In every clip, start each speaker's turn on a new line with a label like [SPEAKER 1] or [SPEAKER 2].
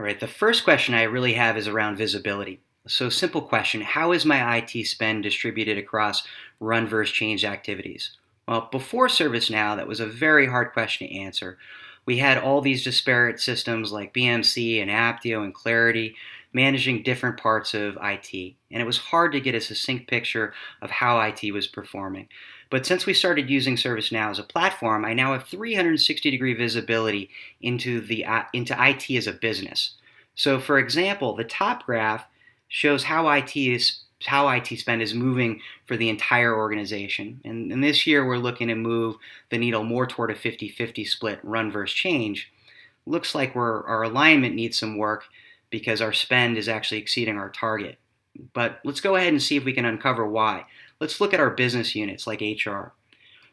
[SPEAKER 1] All right, the first question I really have is around visibility. So, simple question: how is my IT spend distributed across run versus change activities? Well, before ServiceNow, that was a very hard question to answer. We had all these disparate systems like BMC and Apptio and Clarity managing different parts of IT, and it was hard to get a succinct picture of how IT was performing. But since we started using ServiceNow as a platform, I now have 360-degree visibility into IT as a business. So, for example, the top graph shows how IT spend is moving for the entire organization. And this year, we're looking to move the needle more toward a 50-50 split run versus change. Looks like our alignment needs some work because our spend is actually exceeding our target. But let's go ahead and see if we can uncover why. Let's look at our business units like HR.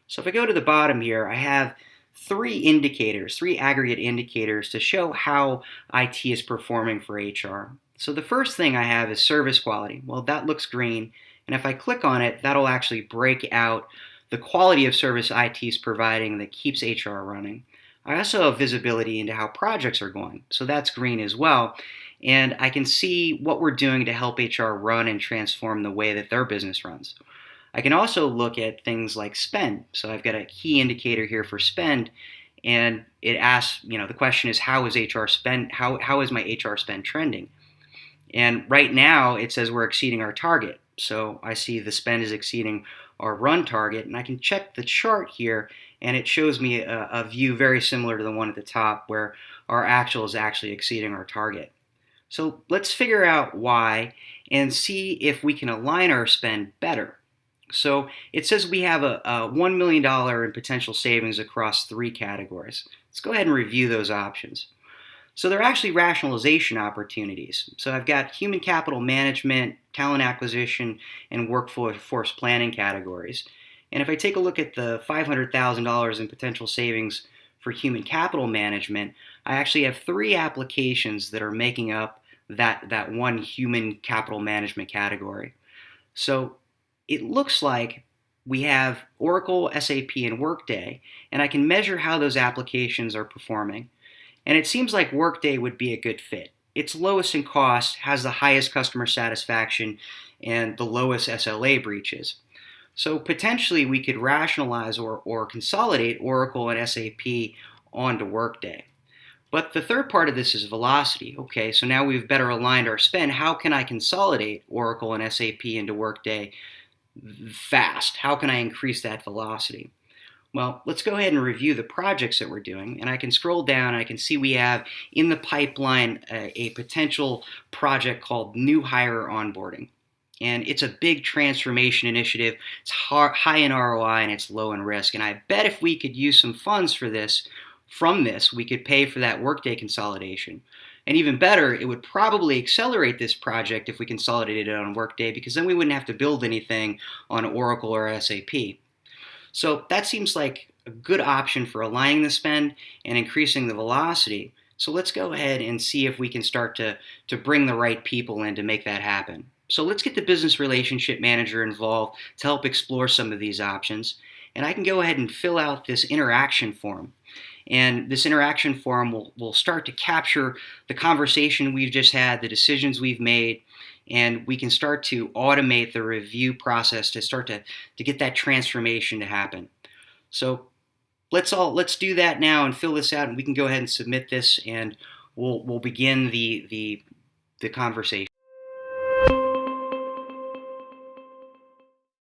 [SPEAKER 1] So if I go to the bottom here, I have three aggregate indicators to show how IT is performing for HR. So the first thing I have is service quality. Well, that looks green, and if I click on it, that'll actually break out the quality of service IT is providing that keeps HR running. I also have visibility into how projects are going, so that's green as well, and I can see what we're doing to help HR run and transform the way that their business runs. I can also look at things like spend. So I've got a key indicator here for spend, and it asks, the question is how is HR spend, how is my HR spend trending? And right now it says we're exceeding our target. So I see the spend is exceeding our run target, and I can check the chart here, and it shows me a view very similar to the one at the top where our actual is actually exceeding our target. So let's figure out why and see if we can align our spend better. So it says we have a $1 million in potential savings across three categories. Let's go ahead and review those options. So they're actually rationalization opportunities. So I've got human capital management, talent acquisition, and workforce planning categories. And if I take a look at the $500,000 in potential savings for human capital management, I actually have three applications that are making up that one human capital management category. So it looks like we have Oracle, SAP, and Workday, and I can measure how those applications are performing. And it seems like Workday would be a good fit. It's lowest in cost, has the highest customer satisfaction, and the lowest SLA breaches. So potentially we could rationalize or consolidate Oracle and SAP onto Workday. But the third part of this is velocity. Okay, so now we've better aligned our spend. How can I consolidate Oracle and SAP into Workday fast? How can I increase that velocity? Well, let's go ahead and review the projects that we're doing, and I can scroll down and I can see we have in the pipeline a potential project called New Hire Onboarding. And it's a big transformation initiative. It's high in ROI and it's low in risk. And I bet if we could use some funds from this, we could pay for that Workday consolidation. And even better, it would probably accelerate this project if we consolidated it on Workday, because then we wouldn't have to build anything on Oracle or SAP. So that seems like a good option for aligning the spend and increasing the velocity. So let's go ahead and see if we can start to bring the right people in to make that happen. So let's get the business relationship manager involved to help explore some of these options. And I can go ahead and fill out this interaction form. And this interaction form will start to capture the conversation we've just had, the decisions we've made, and we can start to automate the review process to start to get that transformation to happen. So let's do that now and fill this out, and we can go ahead and submit this, and we'll begin the conversation.